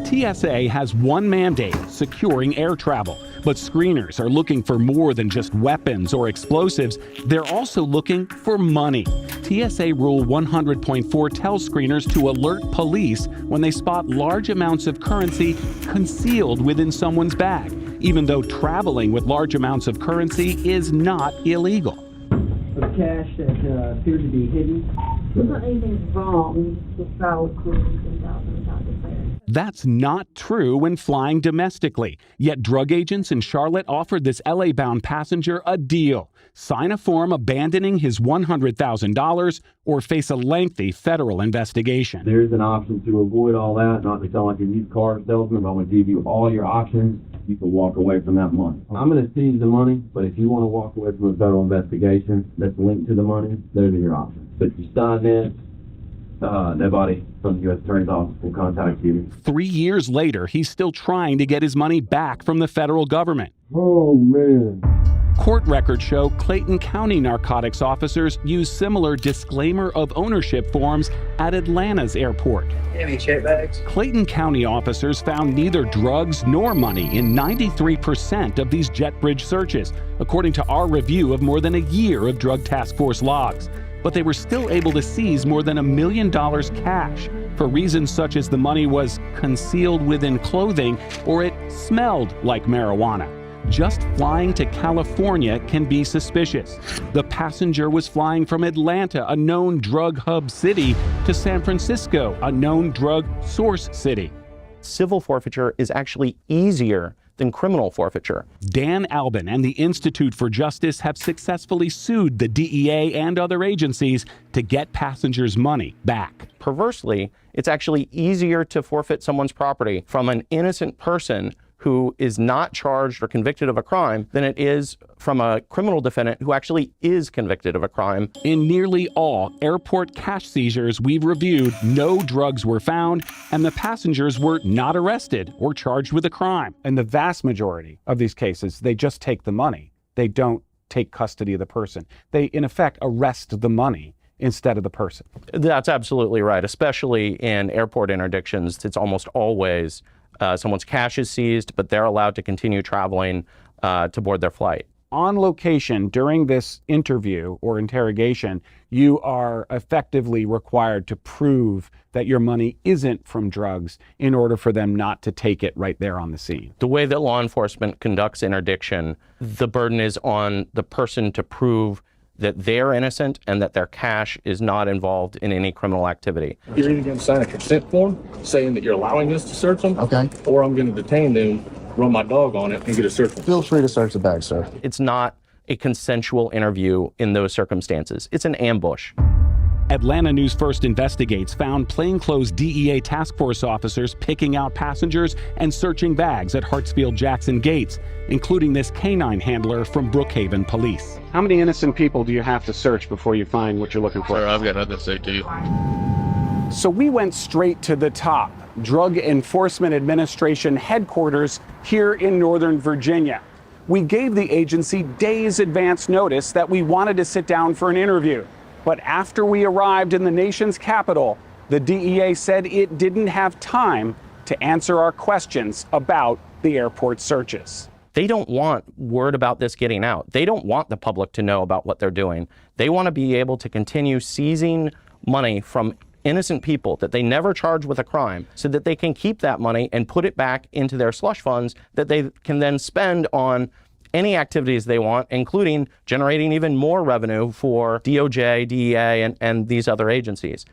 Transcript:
TSA has one mandate: securing air travel. But screeners are looking for more than just weapons or explosives. They're also looking for money. TSA Rule 100.4 tells screeners to alert police when they spot large amounts of currency concealed within someone's bag, even though traveling with large amounts of currency is not illegal. The cash that appeared to be hidden. There's not anything wrong with valid claims and thousands out there. That's not true when flying domestically. Yet drug agents in Charlotte offered this LA-bound passenger a deal: sign a form abandoning his $100,000 or face a lengthy federal investigation. There's an option to avoid all that, not to sound like a used car salesman, but I'm going to give you all your options. You can walk away from that money. I'm going to seize the money, but if you want to walk away from a federal investigation that's linked to the money, those are your options. But you sign this, nobody from the U.S. Attorney's Office will contact you. 3 years later, he's still trying to get his money back from the federal government. Oh, man. Court records show Clayton County narcotics officers use similar disclaimer of ownership forms at Atlanta's airport. Any check bags? Clayton County officers found neither drugs nor money in 93% of these jet bridge searches, according to our review of more than a year of Drug Task Force logs. But they were still able to seize more than $1 million cash for reasons such as the money was concealed within clothing or it smelled like marijuana. Just flying to California can be suspicious. The passenger was flying from Atlanta, a known drug hub city, to San Francisco, a known drug source city. Civil forfeiture is actually easier than criminal forfeiture. Dan Albin and the Institute for Justice have successfully sued the DEA and other agencies to get passengers' money back. Perversely, it's actually easier to forfeit someone's property from an innocent person who is not charged or convicted of a crime than it is from a criminal defendant who actually is convicted of a crime. In nearly all airport cash seizures we've reviewed, no drugs were found and the passengers were not arrested or charged with a crime. In the vast majority of these cases, they just take the money. They don't take custody of the person. They, in effect, arrest the money instead of the person. That's absolutely right, especially in airport interdictions. It's almost always someone's cash is seized, but they're allowed to continue traveling to board their flight. On location during this interview or interrogation, you are effectively required to prove that your money isn't from drugs in order for them not to take it right there on the scene. The way that law enforcement conducts interdiction, the burden is on the person to prove that they're innocent and that their cash is not involved in any criminal activity. You're either going to sign a consent form saying that you're allowing us to search them, okay, or I'm going to detain them, run my dog on it, and get a search warrant. Feel free to search the bag, sir. It's not a consensual interview in those circumstances. It's an ambush. Atlanta News First Investigates found plainclothes DEA task force officers picking out passengers and searching bags at Hartsfield-Jackson gates, including this canine handler from Brookhaven Police. How many innocent people do you have to search before you find what you're looking for? Sir, I've got nothing to say to you. So we went straight to the top, Drug Enforcement Administration headquarters here in Northern Virginia. We gave the agency days advance notice that we wanted to sit down for an interview. But after we arrived in the nation's capital, the DEA said it didn't have time to answer our questions about the airport searches. They don't want word about this getting out. They don't want the public to know about what they're doing. They want to be able to continue seizing money from innocent people that they never charge with a crime so that they can keep that money and put it back into their slush funds that they can then spend on any activities they want, including generating even more revenue for DOJ, DEA, and these other agencies.